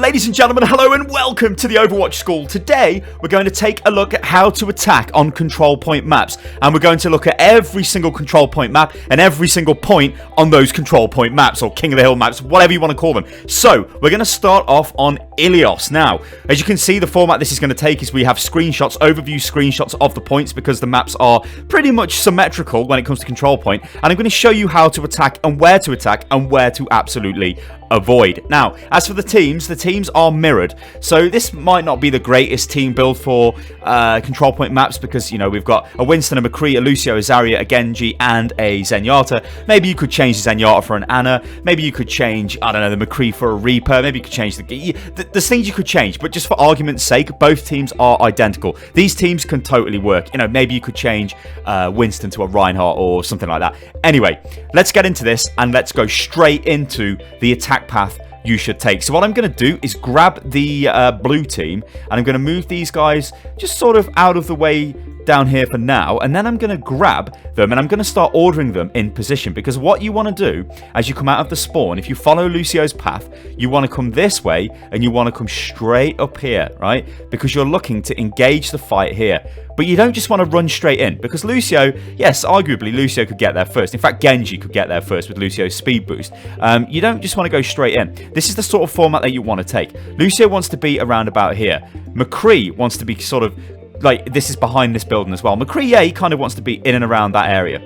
Ladies and gentlemen, hello and welcome to the Overwatch School. Today, we're going to take a look at how to attack on control point maps. And we're going to look at every single control point map and every single point on those control point maps, or King of the Hill maps, whatever you want to call them. So, we're going to start off on Ilios. Now, as you can see, the format this is going to take is we have screenshots, overview screenshots of the points, because the maps are pretty much symmetrical when it comes to control point. And I'm going to show you how to attack and where to absolutely avoid. Now, as for the teams are mirrored, so this might not be the greatest team build for control point maps, because, you know, we've got a Winston, a McCree, a Lucio, a Zarya, a Genji, and a Zenyatta. Maybe you could change the Zenyatta for an Ana. Maybe you could change, I don't know, the McCree for a Reaper. Maybe you could change there's things you could change, but just for argument's sake, both teams are identical. These teams can totally work. You know, maybe you could change Winston to a Reinhardt or something like that. Anyway, let's get into this and let's go straight into the attack path you should take. So what I'm going to do is grab the blue team, and I'm going to move these guys just sort of out of the way down here for now, and then I'm going to grab them and I'm going to start ordering them in position, because what you want to do as you come out of the spawn, if you follow Lucio's path, you want to come this way and you want to come straight up here, right? Because you're looking to engage the fight here. But you don't just want to run straight in, because Lucio, yes, arguably Lucio could get there first. In fact, Genji could get there first with Lucio's speed boost. You don't just want to go straight in. This is the sort of format that you want to take. Lucio wants to be around about here. McCree wants to be sort of like, this is behind this building as well. McCree, yeah, he kind of wants to be in and around that area.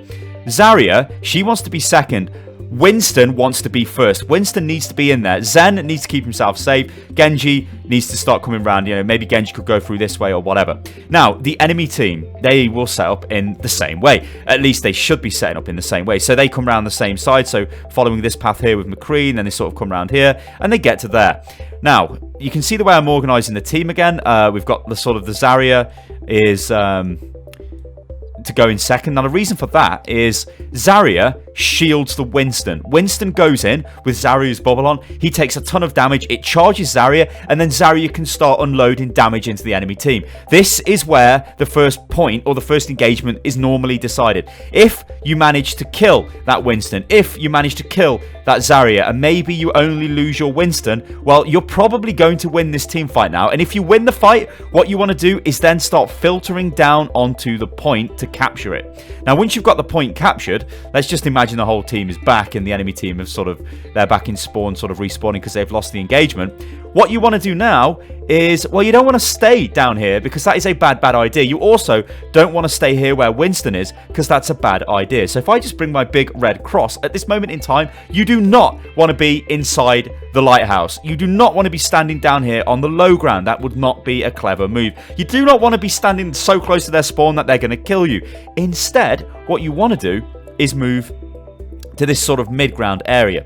Zarya, she wants to be second. Winston wants to be first. Winston needs to be in there. Zen needs to keep himself safe. Genji needs to start coming around. You know, maybe Genji could go through this way or whatever. Now, the enemy team, they will set up in the same way. At least they should be setting up in the same way. So they come around the same side. So following this path here with McCree, and then they sort of come around here and they get to there. Now, you can see the way I'm organising the team again. We've got the sort of the Zarya is to go in second. Now, the reason for that is Zarya shields the Winston. Winston goes in with Zarya's bubble on. He takes a ton of damage. It charges Zarya, and then Zarya can start unloading damage into the enemy team. This is where the first point or the first engagement is normally decided. If you manage to kill that Winston, if you manage to kill that Zarya, and maybe you only lose your Winston, well, you're probably going to win this team fight now. And if you win the fight, what you want to do is then start filtering down onto the point to capture it. Now, once you've got the point captured, let's just imagine the whole team is back and the enemy team have they're back in spawn, sort of respawning because they've lost the engagement. What you want to do now is, well, you don't want to stay down here, because that is a bad idea. You also don't want to stay here where Winston is, because that's a bad idea. So if I just bring my big red cross, at this moment in time, you do not want to be inside the lighthouse. You do not want to be standing down here on the low ground. That would not be a clever move. You do not want to be standing so close to their spawn that they're going to kill you. Instead, what you want to do is move to this sort of mid-ground area.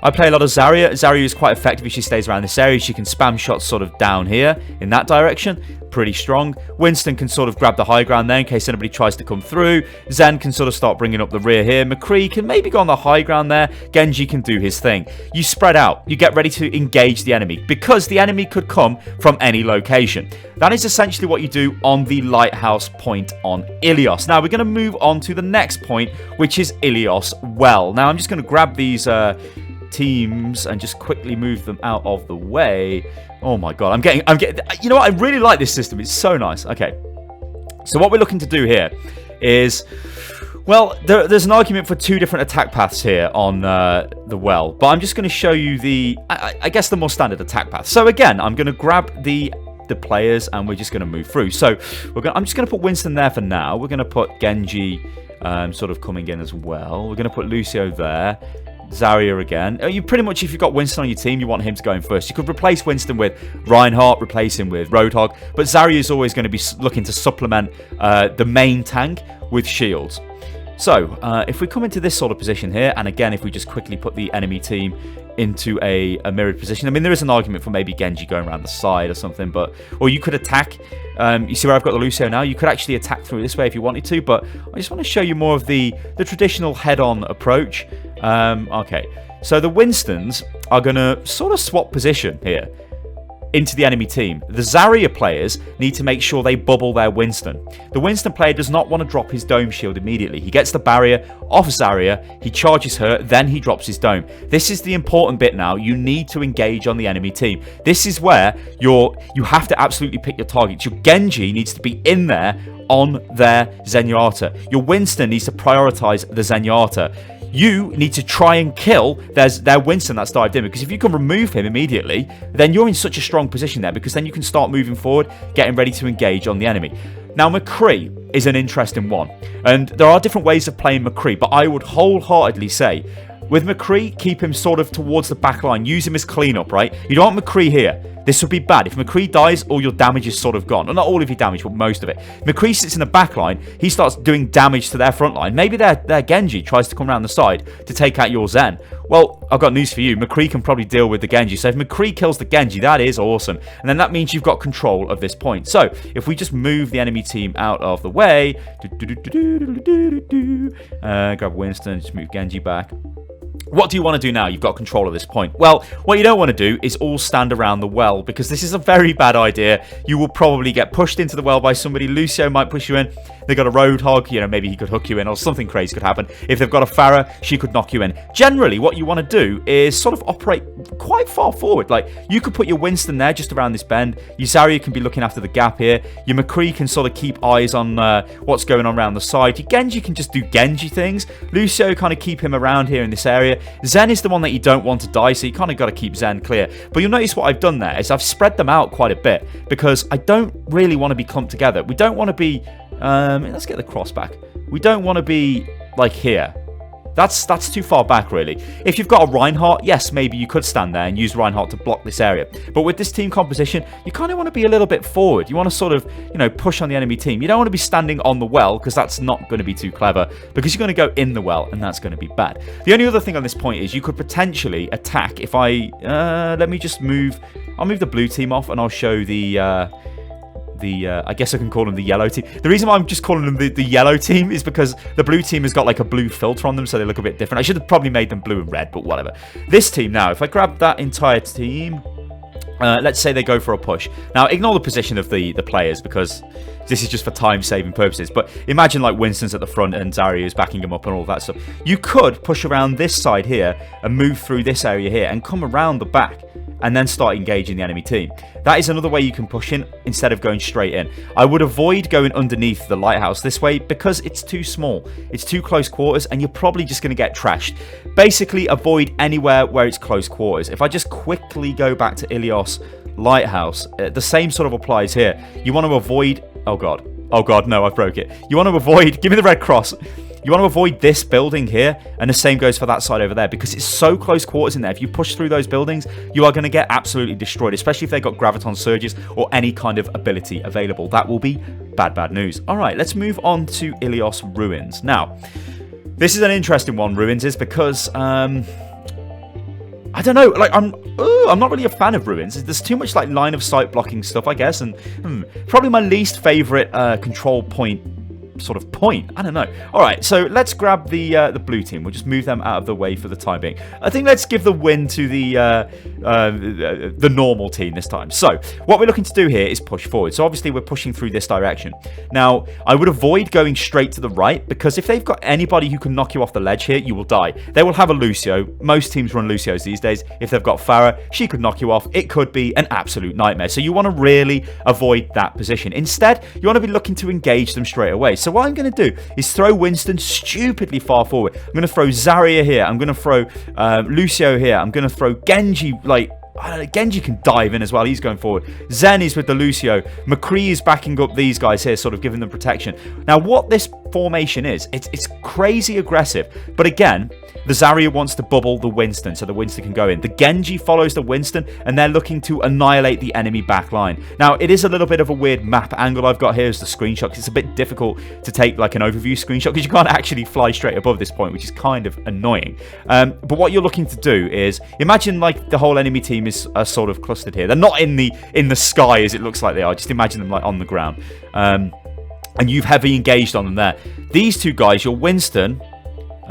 I play a lot of Zarya. Zarya is quite effective if she stays around this area. She can spam shots sort of down here in that direction. Pretty strong. Winston can sort of grab the high ground there in case anybody tries to come through. Zen can sort of start bringing up the rear here. McCree can maybe go on the high ground there. Genji can do his thing. You spread out. You get ready to engage the enemy, because the enemy could come from any location. That is essentially what you do on the lighthouse point on Illios. Now, we're going to move on to the next point, which is Illios Well. Now, I'm just going to grab these teams and just quickly move them out of the way. Oh my god, I'm getting, you know what, I really like this system. It's so nice. Okay, so what we're looking to do here is, well, there's an argument for two different attack paths here on the well, but I'm just going to show you the, I guess, the more standard attack path. So again, I'm going to grab the players and we're just going to move through. So I'm just going to put Winston there for now. We're going to put Genji sort of coming in as well. We're going to put Lucio there. Zarya again. You pretty much, if you've got Winston on your team, you want him to go in first. You could replace Winston with Reinhardt, replace him with Roadhog, but Zarya is always going to be looking to supplement the main tank with shields. So, if we come into this sort of position here, and again, if we just quickly put the enemy team into a mirrored position. I mean, there is an argument for maybe Genji going around the side or something, or you could attack. You see where I've got the Lucio now? You could actually attack through this way if you wanted to, but I just want to show you more of the traditional head-on approach. Okay, so the Winstons are going to sort of swap position here. into the enemy team. The Zarya players need to make sure they bubble their Winston. The Winston player does not want to drop his dome shield immediately. He gets the barrier off Zarya, he charges her, then he drops his dome. This is the important bit now. You need to engage on the enemy team. This is where you have to absolutely pick your targets. Your Genji needs to be in there on their Zenyatta. Your Winston needs to prioritize the Zenyatta. You need to try and kill their Winston that's dived in, because if you can remove him immediately, then you're in such a strong position there, because then you can start moving forward, getting ready to engage on the enemy. Now, McCree is an interesting one, and there are different ways of playing McCree, but I would wholeheartedly say, with McCree, keep him sort of towards the back line. Use him as cleanup, right? You don't want McCree here. This would be bad. If McCree dies, all your damage is sort of gone. Well, not all of your damage, but most of it. McCree sits in the back line. He starts doing damage to their front line. Maybe their Genji tries to come around the side to take out your Zen. Well, I've got news for you. McCree can probably deal with the Genji. So if McCree kills the Genji, that is awesome. And then that means you've got control of this point. So if we just move the enemy team out of the way. Grab Winston, just move Genji back. What do you want to do now? You've got control of this point. Well, what you don't want to do is all stand around the well, because this is a very bad idea. You will probably get pushed into the well by somebody. Lucio might push you in. They've got a Roadhog, maybe he could hook you in, or something crazy could happen. If they've got a Pharah, she could knock you in. Generally, what you want to do is sort of operate quite far forward. Like, you could put your Winston there just around this bend. Your Zarya can be looking after the gap here. Your McCree can sort of keep eyes on what's going on around the side. Your Genji can just do Genji things. Lucio kind of keep him around here in this area. Zen is the one that you don't want to die, so you kind of got to keep Zen clear. But you'll notice what I've done there is I've spread them out quite a bit, because I don't really want to be clumped together. We don't want to be... let's get the cross back. We don't want to be like here. That's too far back, really. If you've got a Reinhardt, yes, maybe you could stand there and use Reinhardt to block this area. But with this team composition, you kind of want to be a little bit forward. You want to sort of, push on the enemy team. You don't want to be standing on the well, because that's not going to be too clever, because you're going to go in the well, and that's going to be bad. The only other thing on this point is you could potentially attack. If I, let me just move, I'll move the blue team off, and I'll show the I guess I can call them the yellow team. The reason why I'm just calling them the yellow team is because the blue team has got like a blue filter on them, so they look a bit different. I should have probably made them blue and red, but whatever. This team now, if I grab that entire team, let's say they go for a push. Now, ignore the position of the players, because this is just for time-saving purposes. But imagine like Winston's at the front and Zarya is backing him up and all that stuff. You could push around this side here and move through this area here and come around the back and then start engaging the enemy team. That is another way you can push in instead of going straight in. I would avoid going underneath the lighthouse this way, because it's too small. It's too close quarters, and you're probably just going to get trashed. Basically, avoid anywhere where it's close quarters. If I just quickly go back to Ilios lighthouse, the same sort of applies here. You want to avoid... Oh god, no, I broke it. You want to avoid... Give me the red cross. You want to avoid this building here, and the same goes for that side over there, because it's so close quarters in there. If you push through those buildings, you are going to get absolutely destroyed, especially if they've got graviton surges or any kind of ability available. That will be bad news. All right, let's move on to Ilios Ruins. Now, this is an interesting one, Ruins is, because... I don't know, like, I'm not really a fan of Ruins. There's too much, like, line of sight blocking stuff, I guess, and probably my least favorite control point sort of point. I don't know. Alright, so let's grab the blue team. We'll just move them out of the way for the time being. I think let's give the win to the normal team this time. So, what we're looking to do here is push forward. So obviously we're pushing through this direction. Now, I would avoid going straight to the right, because if they've got anybody who can knock you off the ledge here, you will die. They will have a Lucio. Most teams run Lucios these days. If they've got Pharah, she could knock you off. It could be an absolute nightmare. So you want to really avoid that position. Instead, you want to be looking to engage them straight away. So what I'm going to do is throw Winston stupidly far forward. I'm going to throw Zarya here. I'm going to throw Lucio here. I'm going to throw Genji, like... Genji can dive in as well. He's going forward. Zen is with the Lucio. McCree is backing up these guys here, sort of giving them protection. Now, what this formation is, it's crazy aggressive. But again, the Zarya wants to bubble the Winston, so the Winston can go in. The Genji follows the Winston, and they're looking to annihilate the enemy backline. Now, it is a little bit of a weird map angle I've got here as the screenshot, because it's a bit difficult to take like an overview screenshot, because you can't actually fly straight above this point, which is kind of annoying. But what you're looking to do is, imagine like the whole enemy team is sort of clustered here. They're not in the sky as it looks like they are. Just imagine them like on the ground. And you've heavily engaged on them there. These two guys, your Winston...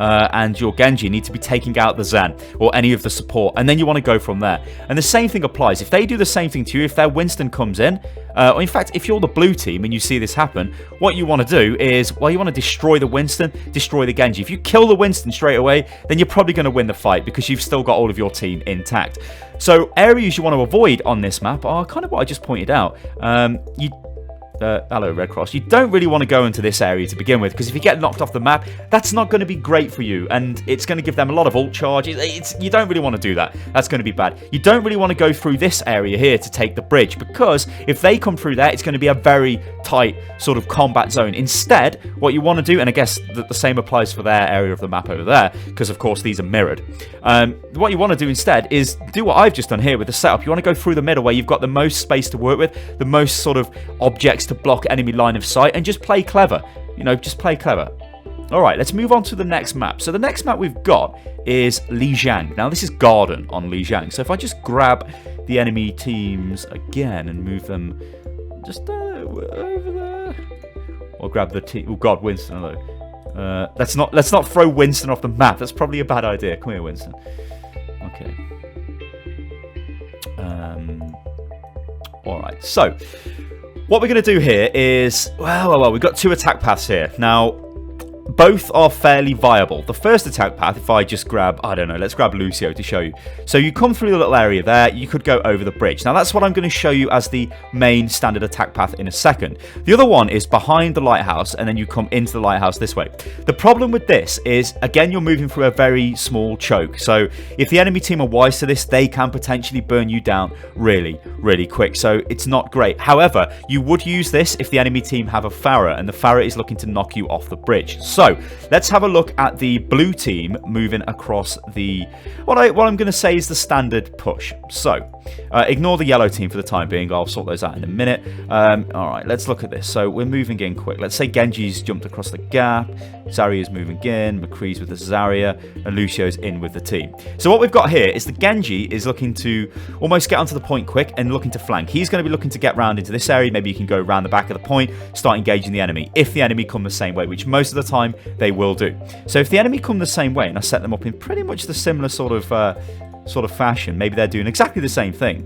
and your Genji need to be taking out the Zen or any of the support, and then you want to go from there. And the same thing applies. If they do the same thing to you, if their Winston comes in, or in fact, if you're the blue team and you see this happen, what you want to do is, well, you want to destroy the Winston, destroy the Genji. If you kill the Winston straight away, then you're probably going to win the fight because you've still got all of your team intact. So areas you want to avoid on this map are kind of what I just pointed out. Hello, Red Cross. You don't really want to go into this area to begin with, because if you get knocked off the map, that's not going to be great for you, and it's going to give them a lot of ult charge. You don't really want to do that. That's going to be bad. You don't really want to go through this area here to take the bridge, because if they come through there, it's going to be a very tight sort of combat zone. Instead, what you want to do, and I guess the same applies for their area of the map over there, because of course these are mirrored. What you want to do instead is do what I've just done here with the setup. You want to go through the middle where you've got the most space to work with, the most sort of objects to block enemy line of sight, and just play clever. You know, just play clever. Alright, let's move on to the next map. So the next map we've got is Lijiang. Now this is Garden on Lijiang. So if I just grab the enemy teams again and move them just over there. Or grab the team. Oh god, Winston, hello. Let's not throw Winston off the map. That's probably a bad idea. Come here, Winston. Okay. Alright, so what we're going to do here is, well, we've got two attack paths here. Now, both are fairly viable. The first attack path, if I just grab, I don't know, let's grab Lucio to show you. So you come through the little area there, you could go over the bridge. Now that's what I'm going to show you as the main standard attack path in a second. The other one is behind the lighthouse, and then you come into the lighthouse this way. The problem with this is, again, you're moving through a very small choke. So if the enemy team are wise to this, they can potentially burn you down really, really quick. So it's not great. However, you would use this if the enemy team have a Pharah, and the Pharah is looking to knock you off the bridge. So let's have a look at the blue team moving across the, what I'm going to say is the standard push. So ignore the yellow team for the time being. I'll sort those out in a minute. Alright, let's look at this. So we're moving in quick. Let's say Genji's jumped across the gap, Zarya's moving in, McCree's with the Zarya, and Lucio's in with the team. So what we've got here is the Genji is looking to almost get onto the point quick and looking to flank. He's going to be looking to get round into this area. Maybe you can go around the back of the point, start engaging the enemy, if the enemy come the same way, which most of the time they will do. So if the enemy come the same way, and I set them up in pretty much the similar sort of fashion, maybe they're doing exactly the same thing.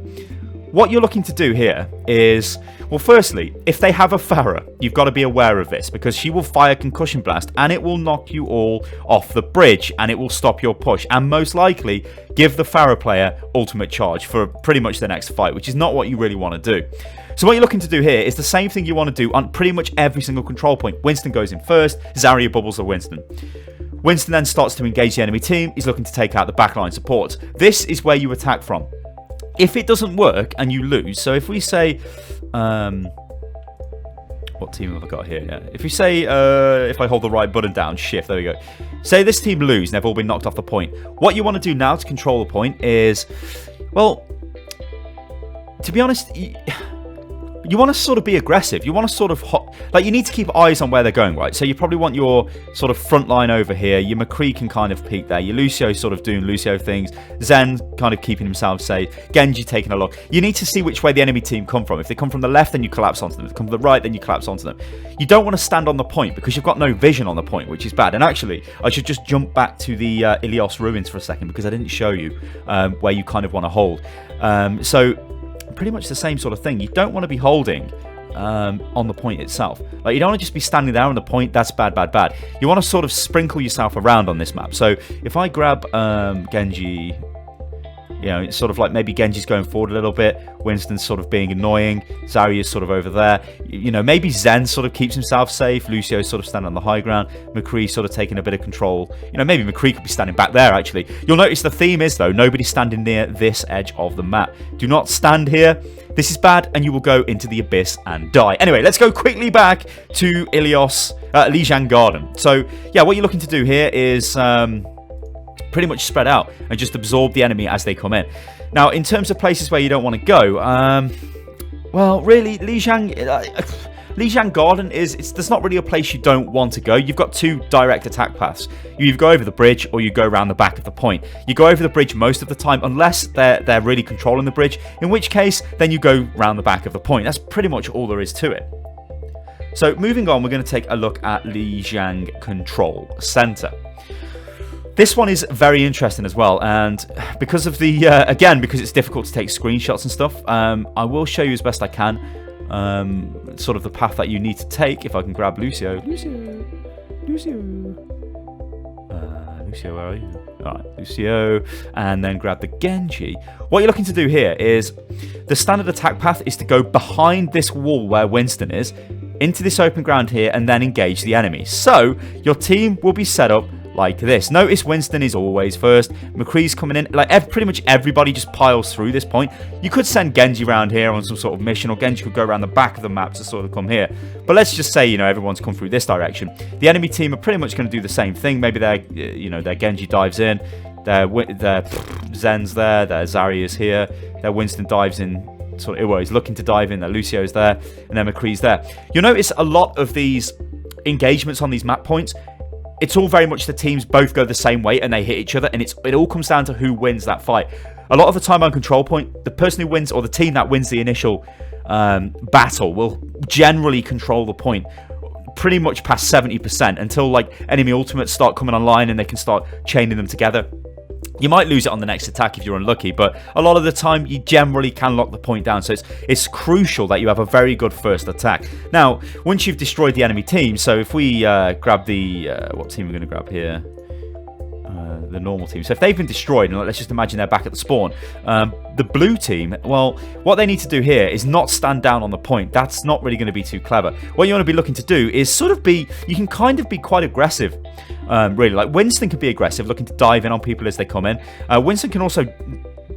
What you're looking to do here is, well, firstly, if they have a Pharah, you've got to be aware of this, because she will fire Concussion Blast, and it will knock you all off the bridge, and it will stop your push, and most likely give the Pharah player ultimate charge for pretty much the next fight, which is not what you really want to do. So what you're looking to do here is the same thing you want to do on pretty much every single control point. Winston goes in first, Zarya bubbles the Winston. Winston then starts to engage the enemy team. He's looking to take out the backline supports. This is where you attack from. If it doesn't work and you lose, so if we say, what team have I got here? Yeah. If we say, if I hold the right button down, shift, there we go. Say this team lose and they've all been knocked off the point. What you want to do now to control the point is, well, to be honest, you want to sort of be aggressive. You want to sort of, like, you need to keep eyes on where they're going, right? So you probably want your sort of front line over here. Your McCree can kind of peek there. Your Lucio sort of doing Lucio things. Zen kind of keeping himself safe. Genji taking a look. You need to see which way the enemy team come from. If they come from the left, then you collapse onto them. If they come from the right, then you collapse onto them. You don't want to stand on the point because you've got no vision on the point, which is bad. And actually, I should just jump back to the Ilios ruins for a second because I didn't show you where you kind of want to hold. So pretty much the same sort of thing. You don't want to be holding on the point itself. Like, you don't want to just be standing there on the point. That's bad, bad, bad. You want to sort of sprinkle yourself around on this map. So if I grab Genji, you know, it's sort of like maybe Genji's going forward a little bit, Winston's sort of being annoying, Zarya's sort of over there, you know, maybe Zen sort of keeps himself safe, Lucio's sort of standing on the high ground, McCree sort of taking a bit of control, you know, maybe McCree could be standing back there actually. You'll notice the theme is, though, nobody's standing near this edge of the map. Do not stand here. This is bad, and you will go into the abyss and die. Anyway, let's go quickly back to Ilios, Lijiang Garden. So, yeah, what you're looking to do here is pretty much spread out and just absorb the enemy as they come in. Now, in terms of places where you don't want to go, well, really, Lijiang Garden there's not really a place you don't want to go. You've got two direct attack paths. You either go over the bridge or you go around the back of the point. You go over the bridge most of the time, unless they're really controlling the bridge, in which case, then you go around the back of the point. That's pretty much all there is to it. So, moving on, we're going to take a look at Lijiang Control Center. This one is very interesting as well, and because of the again, because it's difficult to take screenshots and stuff, I will show you as best I can sort of the path that you need to take. If I can grab Lucio, where are you? Alright, Lucio, and then grab the Genji. What you're looking to do here is, the standard attack path is to go behind this wall where Winston is, into this open ground here, and then engage the enemy. So, your team will be set up like this. Notice Winston is always first. McCree's coming in. Like pretty much everybody just piles through this point. You could send Genji around here on some sort of mission, or Genji could go around the back of the map to sort of come here. But let's just say, you know, everyone's come through this direction. The enemy team are pretty much going to do the same thing. Maybe their, you know, their Genji dives in. Their Zen's there. Their Zarya's here. Their Winston dives in. Sort of, well, he's looking to dive in. Their Lucio's there, and then McCree's there. You'll notice a lot of these engagements on these map points, it's all very much the teams both go the same way and they hit each other, and it all comes down to who wins that fight. A lot of the time on control point, the person who wins, or the team that wins the initial battle, will generally control the point pretty much past 70%, until like enemy ultimates start coming online and they can start chaining them together. You might lose it on the next attack if you're unlucky, but a lot of the time you generally can lock the point down. So it's crucial that you have a very good first attack. Now, once you've destroyed the enemy team, so if we grab the... what team are we going to grab here? The normal team. So if they've been destroyed, and let's just imagine they're back at the spawn, the blue team, well, what they need to do here is not stand down on the point. That's not really going to be too clever. What you want to be looking to do is sort of be... You can kind of be quite aggressive. Really, like Winston can be aggressive, looking to dive in on people as they come in. Winston can also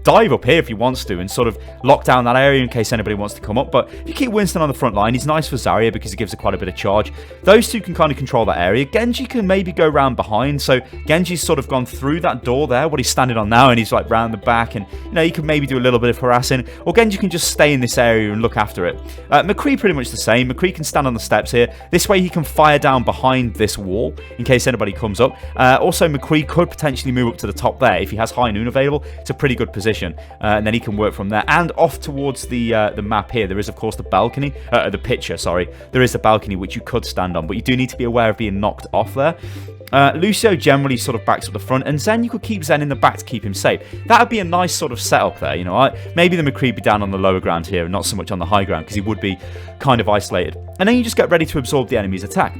dive up here if he wants to and sort of lock down that area in case anybody wants to come up. But if you keep Winston on the front line, he's nice for Zarya because he gives her quite a bit of charge. Those two can kind of control that area. Genji can maybe go round behind, so Genji's sort of gone through that door there, what he's standing on now, and he's like round the back, and you know, he can maybe do a little bit of harassing, or Genji can just stay in this area and look after it. McCree pretty much the same. McCree can stand on the steps here. This way he can fire down behind this wall in case anybody comes up. Also, McCree could potentially move up to the top there if he has High Noon available. It's a pretty good position. And then he can work from there. And off towards the map here, there is, of course, the balcony. The picture, sorry. There is the balcony which you could stand on, but you do need to be aware of being knocked off there. Lucio generally sort of backs up the front, and Zen, you could keep Zen in the back to keep him safe. That would be a nice sort of setup there, you know. Maybe the McCree be down on the lower ground here, and not so much on the high ground, because he would be kind of isolated. And then you just get ready to absorb the enemy's attack.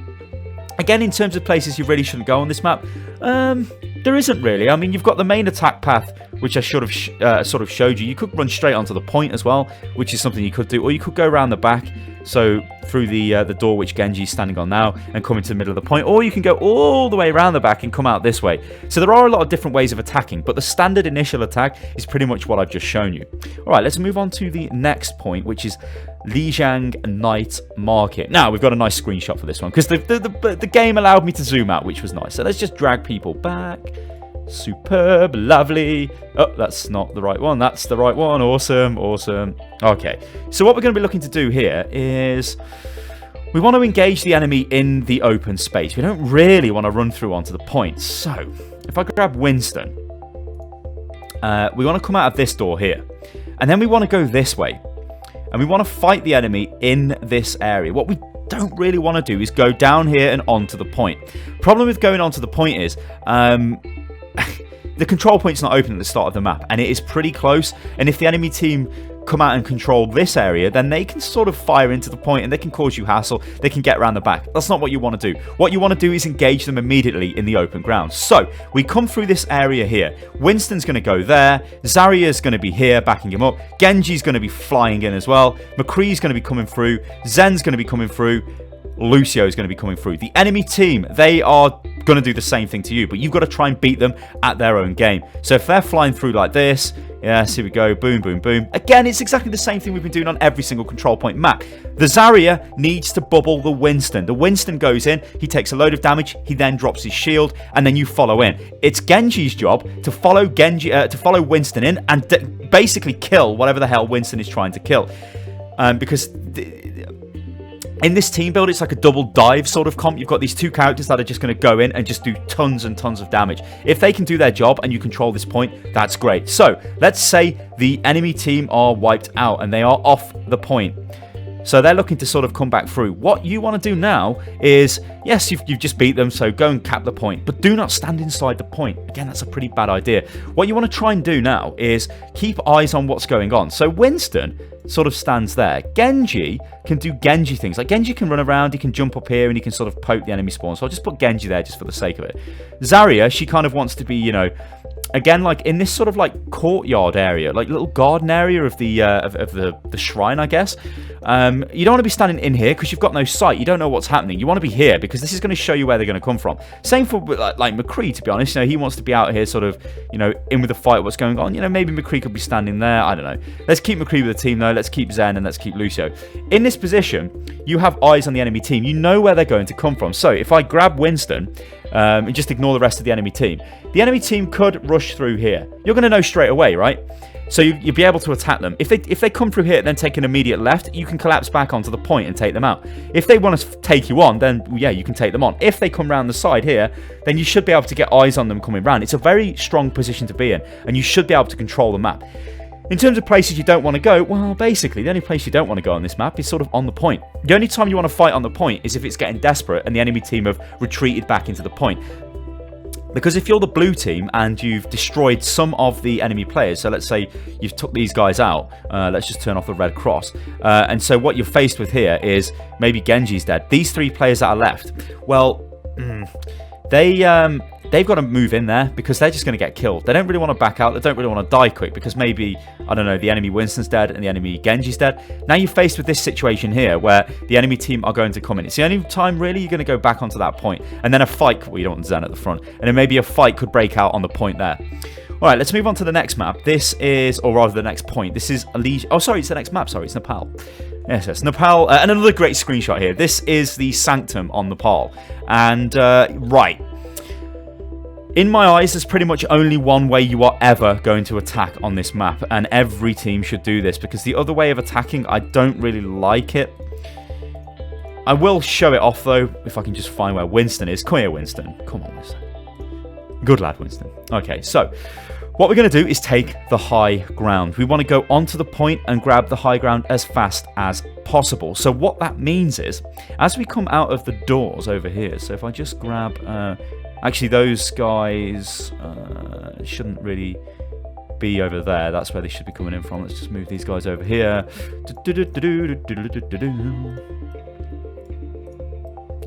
Again, in terms of places you really shouldn't go on this map, there isn't really. I mean, you've got the main attack path, which I should have sort of showed you. You could run straight onto the point as well, which is something you could do, or you could go around the back, so through the door which Genji's standing on now, and come into the middle of the point, or you can go all the way around the back and come out this way. So there are a lot of different ways of attacking, but the standard initial attack is pretty much what I've just shown you. Alright, let's move on to the next point, which is Lijiang Night Market. Now, we've got a nice screenshot for this one, because the game allowed me to zoom out, which was nice. So let's just drag people back. Superb, lovely. Oh, that's not the right one. That's the right one. Awesome, awesome. Okay, so what we're going to be looking to do here is we want to engage the enemy in the open space. We don't really want to run through onto the point. So if I grab Winston, we want to come out of this door here, and then we want to go this way, and we want to fight the enemy in this area. What we don't really want to do is go down here and onto the point. Problem with going onto the point is the control point's not open at the start of the map, and it is pretty close, and if the enemy team come out and control this area, then they can sort of fire into the point and they can cause you hassle. They can get around the back. That's not what you want to do. What you want to do is engage them immediately in the open ground. So we come through this area here. Winston's going to go there. Zarya's going to be here backing him up. Genji's going to be flying in as well. McCree's going to be coming through. Zen's going to be coming through. Lucio is going to be coming through. The enemy team, they are going to do the same thing to you, but you've got to try and beat them at their own game. So if they're flying through like this, yes, here we go, boom, boom, boom. Again, it's exactly the same thing we've been doing on every single control point map. The Zarya needs to bubble the Winston. The Winston goes in, he takes a load of damage, he then drops his shield, and then you follow in. It's Genji's job to follow Winston in and basically kill whatever the hell Winston is trying to kill. Because in this team build, it's like a double dive sort of comp. You've got these two characters that are just going to go in and just do tons and tons of damage. If they can do their job and you control this point, that's great. So let's say the enemy team are wiped out and they are off the point. So they're looking to sort of come back through. What you want to do now is, yes, you've just beat them, so go and cap the point, but do not stand inside the point. Again, that's a pretty bad idea. What you want to try and do now is keep eyes on what's going on. So Winston sort of stands there. Genji can do Genji things. Like Genji can run around, he can jump up here, and he can sort of poke the enemy spawn. So I'll just put Genji there just for the sake of it. Zarya, she kind of wants to be, you know, again, like in this sort of like courtyard area, like little garden area of the shrine, I guess. You don't want to be standing in here because you've got no sight. You don't know what's happening. You want to be here because this is going to show you where they're going to come from. Same for like McCree, to be honest. You know, he wants to be out here sort of, you know, in with the fight, what's going on. You know, maybe McCree could be standing there. I don't know. Let's keep McCree with the team though. Let's keep Zen and let's keep Lucio. In this position, you have eyes on the enemy team. You know where they're going to come from. So if I grab Winston and just ignore the rest of the enemy team could rush through here. You're going to know straight away, right? So you'll be able to attack them. If they come through here and then take an immediate left, you can collapse back onto the point and take them out. If they want to take you on, then yeah, you can take them on. If they come round the side here, then you should be able to get eyes on them coming round. It's a very strong position to be in, and you should be able to control the map. In terms of places you don't want to go, well, basically, the only place you don't want to go on this map is sort of on the point. The only time you want to fight on the point is if it's getting desperate and the enemy team have retreated back into the point. Because if you're the blue team and you've destroyed some of the enemy players, so let's say you've took these guys out, let's just turn off the red cross, and so what you're faced with here is maybe Genji's dead. These three players that are left, well, they've got to move in there because they're just going to get killed. They don't really want to back out. They don't really want to die quick because maybe, I don't know, the enemy Winston's dead and the enemy Genji's dead. Now you're faced with this situation here where the enemy team are going to come in. It's the only time really you're going to go back onto that point. And then a fight, well, you don't want Zen at the front. And then maybe a fight could break out on the point there. All right, let's move on to the next map. This is, or rather the next point. This is Ilios. Oh, sorry, it's the next map. Sorry, it's Nepal. Yes, Nepal. And another great screenshot here. This is the Sanctum on Nepal. And, right. In my eyes, there's pretty much only one way you are ever going to attack on this map, and every team should do this, because the other way of attacking, I don't really like it. I will show it off, though, if I can just find where Winston is. Come here, Winston. Come on, Winston. Good lad, Winston. Okay, so what we're going to do is take the high ground. We want to go onto the point and grab the high ground as fast as possible. So what that means is, as we come out of the doors over here, so if I just grab... actually, those guys shouldn't really be over there. That's where they should be coming in from. Let's just move these guys over here.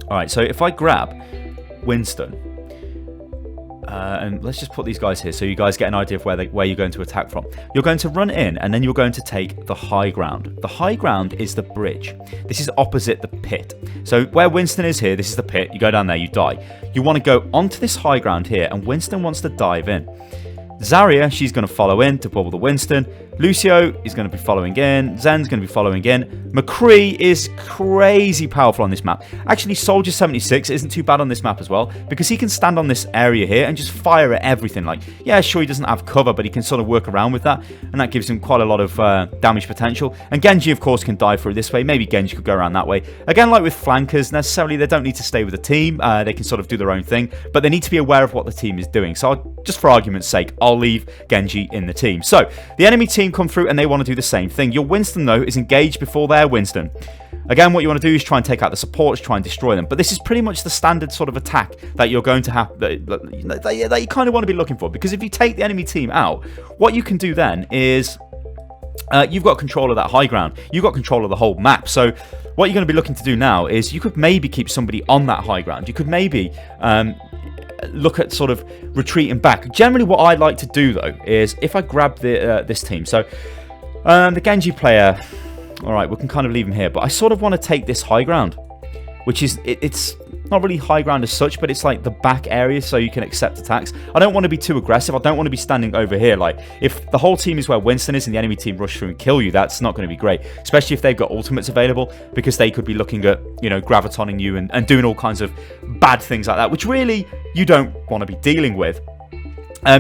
Alright, so if I grab Winston, and let's just put these guys here so you guys get an idea of where you're going to attack from. You're going to run in and then you're going to take the high ground. The high ground is the bridge. This is opposite the pit. So where Winston is here, this is the pit. You go down there, you die. You want to go onto this high ground here, and Winston wants to dive in. Zarya, she's going to follow in to bubble the Winston. Lucio is going to be following in. Zen's going to be following in. McCree is crazy powerful on this map. Actually, Soldier 76 isn't too bad on this map as well, because he can stand on this area here and just fire at everything. Like, yeah, sure, he doesn't have cover, but he can sort of work around with that, and that gives him quite a lot of damage potential. And Genji, of course, can dive through this way. Maybe Genji could go around that way. Again, like with flankers, necessarily they don't need to stay with the team. They can sort of do their own thing, but they need to be aware of what the team is doing. So just for argument's sake, I'll leave Genji in the team. So the enemy team come through and they want to do the same thing. Your Winston, though, is engaged before their Winston. Again, what you want to do is try and take out the supports, try and destroy them. But this is pretty much the standard sort of attack that you're going to have, that you kind of want to be looking for. Because if you take the enemy team out, what you can do then is you've got control of that high ground. You've got control of the whole map. So what you're going to be looking to do now is you could maybe keep somebody on that high ground. You could maybe... look at sort of retreating back. Generally, what I like to do, though, is if I grab this team. So, the Genji player, all right, we can kind of leave him here. But I sort of want to take this high ground, which is, it's not really high ground as such, but it's like the back area so you can accept attacks. I don't want to be too aggressive. I don't want to be standing over here. Like, if the whole team is where Winston is and the enemy team rush through and kill you, that's not going to be great. Especially if they've got ultimates available, because they could be looking at, you know, gravitoning you and doing all kinds of bad things like that, which really you don't want to be dealing with.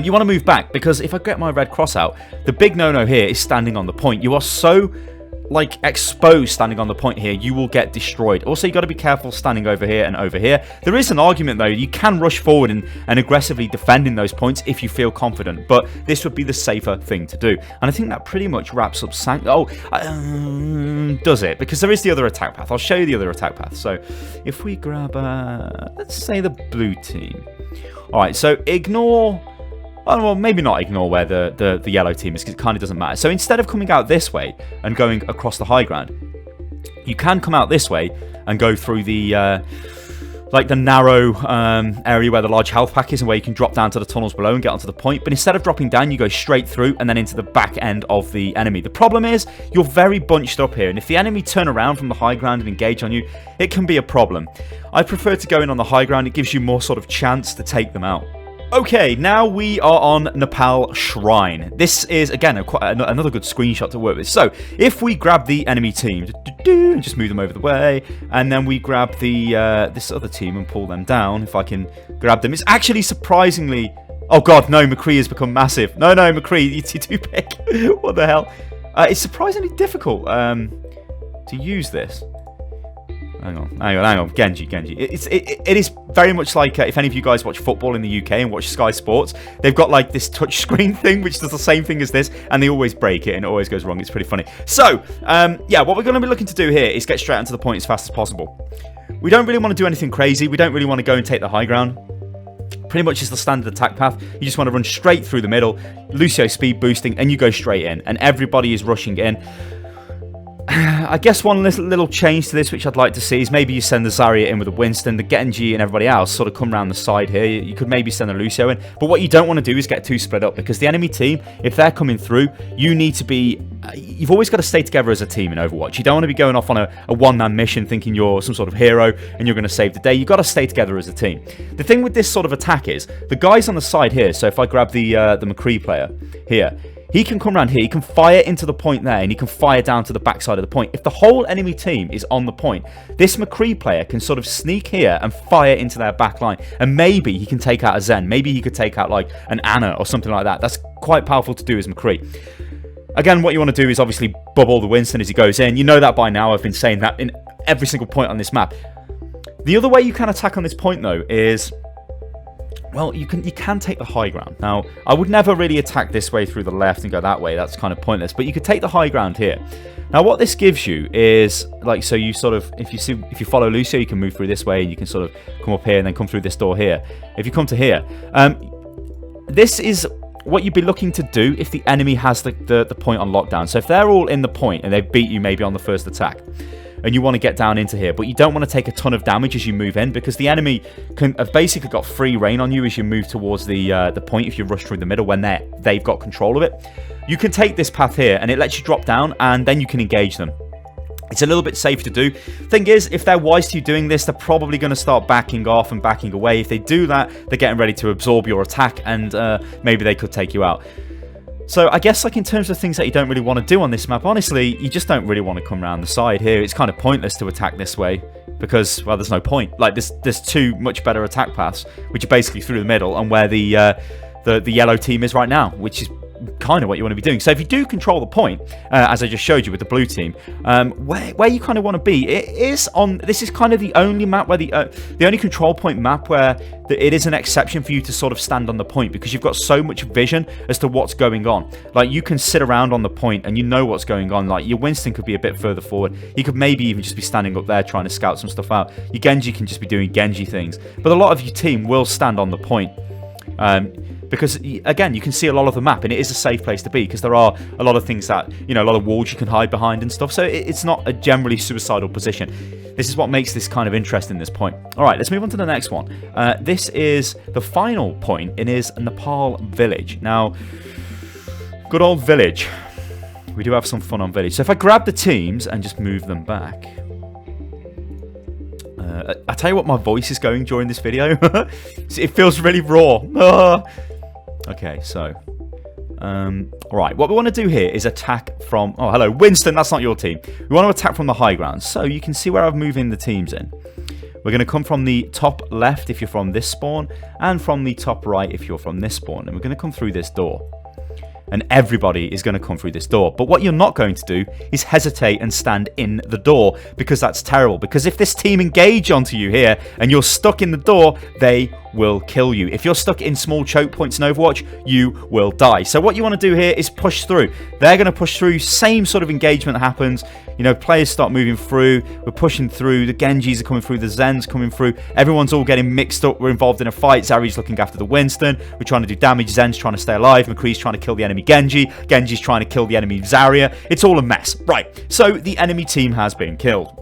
You want to move back, because if I get my red cross out, the big no-no here is standing on the point. You are so like exposed standing on the point here, you will get destroyed. Also, you got to be careful standing over here and over here. There is an argument though, you can rush forward and aggressively defend in those points if you feel confident, but this would be the safer thing to do. And I think that pretty much wraps up does it? Because there is the other attack path. I'll show you the other attack path. So if we grab let's say the blue team. Alright, so ignore, oh, well, maybe not ignore where the yellow team is, because it kind of doesn't matter. So instead of coming out this way and going across the high ground, you can come out this way and go through the like the narrow area where the large health pack is, and where you can drop down to the tunnels below and get onto the point. But instead of dropping down, you go straight through and then into the back end of the enemy. The problem is you're very bunched up here, and if the enemy turn around from the high ground and engage on you, it can be a problem. I prefer to go in on the high ground. It gives you more sort of chance to take them out. Okay, now we are on Nepal Shrine. This is, again, another good screenshot to work with. So, if we grab the enemy team, and just move them over the way, and then we grab the this other team and pull them down, if I can grab them. It's actually surprisingly... Oh god, no, McCree has become massive. No, McCree, you're too big. What the hell? It's surprisingly difficult to use this. Hang on. Genji. It is very much like, if any of you guys watch football in the UK and watch Sky Sports, they've got like this touch screen thing, which does the same thing as this, and they always break it, and it always goes wrong. It's pretty funny. So, yeah, what we're going to be looking to do here is get straight onto the point as fast as possible. We don't really want to do anything crazy. We don't really want to go and take the high ground. Pretty much is the standard attack path. You just want to run straight through the middle, Lucio speed boosting, and you go straight in, and everybody is rushing in. I guess one little change to this which I'd like to see is maybe you send the Zarya in with a Winston, the Genji and everybody else sort of come around the side here. You could maybe send a Lucio in, but what you don't want to do is get too split up, because the enemy team, if they're coming through, you need to be... You've always got to stay together as a team in Overwatch. You don't want to be going off on a one-man mission thinking you're some sort of hero and you're going to save the day. You've got to stay together as a team. The thing with this sort of attack is, the guys on the side here, so if I grab the McCree player here, he can come around here, he can fire into the point there, and he can fire down to the backside of the point. If the whole enemy team is on the point, this McCree player can sort of sneak here and fire into their back line, and maybe he can take out a Zen. Maybe he could take out like an Anna or something like that. That's quite powerful to do as McCree. Again, what you want to do is obviously bubble the Winston as he goes in. You know that by now. I've been saying that in every single point on this map. The other way you can attack on this point, though, is... Well, you can take the high ground. Now, I would never really attack this way through the left and go that way. That's kind of pointless. But you could take the high ground here. Now, what this gives you is, like, so you sort of, if you follow Lucio, you can move through this way, and you can sort of come up here and then come through this door here. If you come to here, this is what you'd be looking to do if the enemy has the point on lockdown. So if they're all in the point and they beat you maybe on the first attack, and you want to get down into here, but you don't want to take a ton of damage as you move in, because the enemy have basically got free reign on you as you move towards the point if you rush through the middle when they've got control of it. You can take this path here, and it lets you drop down, and then you can engage them. It's a little bit safe to do. Thing is, if they're wise to you doing this, they're probably going to start backing off and backing away. If they do that, they're getting ready to absorb your attack, and maybe they could take you out. So I guess, like, in terms of things that you don't really want to do on this map, honestly, you just don't really want to come around the side here. It's kind of pointless to attack this way because, well, there's no point. Like, there's two much better attack paths, which are basically through the middle and where the yellow team is right now, which is kind of what you want to be doing. So if you do control the point, as I just showed you with the blue team, where you kind of want to be, it is on... This is kind of the only map where the only control point map where it is an exception for you to sort of stand on the point, because you've got so much vision as to what's going on. Like, you can sit around on the point and you know what's going on. Like, your Winston could be a bit further forward. He could maybe even just be standing up there trying to scout some stuff out. Your Genji can just be doing Genji things. But a lot of your team will stand on the point. Because, again, you can see a lot of the map, and it is a safe place to be, because there are a lot of things that, you know, a lot of walls you can hide behind and stuff, so it's not a generally suicidal position. This is what makes this kind of interesting, this point. Alright, let's move on to the next one. This is the final point. It is Nepal Village. Now, good old Village. We do have some fun on Village. So if I grab the teams and just move them back... I tell you what, my voice is going during this video. It feels really raw. Okay, so... Alright, what we want to do here is attack from... Oh, hello, Winston, that's not your team. We want to attack from the high ground. So you can see where I've moved in the teams in. We're going to come from the top left if you're from this spawn, and from the top right if you're from this spawn. And we're going to come through this door. and everybody is going to come through this door. But what you're not going to do is hesitate and stand in the door, because that's terrible. Because if this team engage onto you here and you're stuck in the door, they will kill you. If you're stuck in small choke points in Overwatch, you will die. So what you want to do here is push through. They're going to push through. Same sort of engagement happens. You know, players start moving through. We're pushing through. The Genjis are coming through. The Zen's coming through. Everyone's all getting mixed up. We're involved in a fight. Zari's looking after the Winston. We're trying to do damage. Zen's trying to stay alive. McCree's trying to kill the enemy Genji. Genji's trying to kill the enemy Zarya. It's all a mess. Right. So the enemy team has been killed.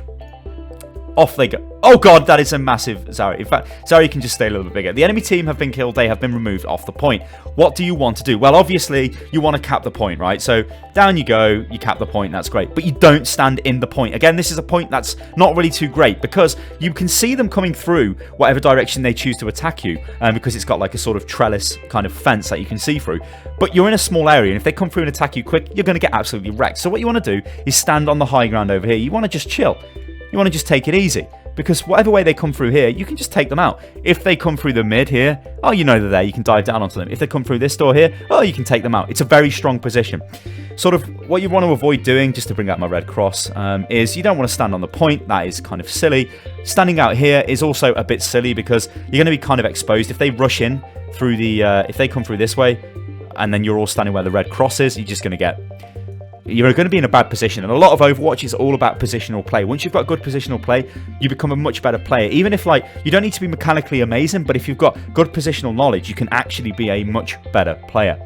Off they go. Oh god, that is a massive Zarya. In fact, Zarya can just stay a little bit bigger. The enemy team have been killed. They have been removed off the point. What do you want to do? Well, obviously, you want to cap the point, right? So down you go, you cap the point, that's great. But you don't stand in the point. Again, this is a point that's not really too great, because you can see them coming through whatever direction they choose to attack you, because it's got like a sort of trellis kind of fence that you can see through. But you're in a small area, and if they come through and attack you quick, you're going to get absolutely wrecked. So what you want to do is stand on the high ground over here. You want to just chill. You want to just take it easy, because whatever way they come through here, you can just take them out. If they come through the mid here, oh, you know they're there. You can dive down onto them. If they come through this door here, oh, you can take them out. It's a very strong position. Sort of what you want to avoid doing, just to bring out my red cross, is you don't want to stand on the point. That is kind of silly. Standing out here is also a bit silly, because you're going to be kind of exposed. If they rush in through the, if they come through this way, and then you're all standing where the red cross is, you're just going to get... You're going to be in a bad position, and a lot of Overwatch is all about positional play. Once you've got good positional play, you become a much better player. Even if, like, you don't need to be mechanically amazing, but if you've got good positional knowledge, you can actually be a much better player.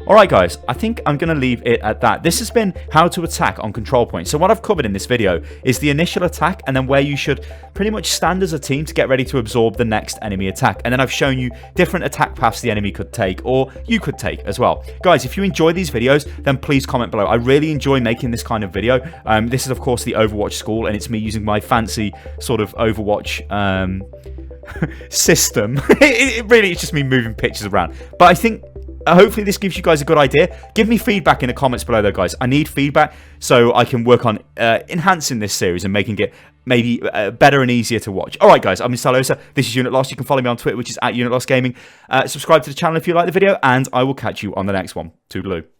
Alright guys, I think I'm going to leave it at that. This has been how to attack on control points. So what I've covered in this video is the initial attack, and then where you should pretty much stand as a team to get ready to absorb the next enemy attack. And then I've shown you different attack paths the enemy could take, or you could take as well. Guys, if you enjoy these videos, then please comment below. I really enjoy making this kind of video. This is of course the Overwatch School, and it's me using my fancy sort of Overwatch system. It really is just me moving pictures around. But I think hopefully this gives you guys a good idea. Give me feedback in the comments below though, guys. I need feedback so I can work on enhancing this series and making it maybe better and easier to watch. Alright guys, I'm Mr. Losa. This is Unit Lost. You can follow me on Twitter, which is @UnitLostGaming. Subscribe to the channel if you like the video, and I will catch you on the next one. Toodaloo.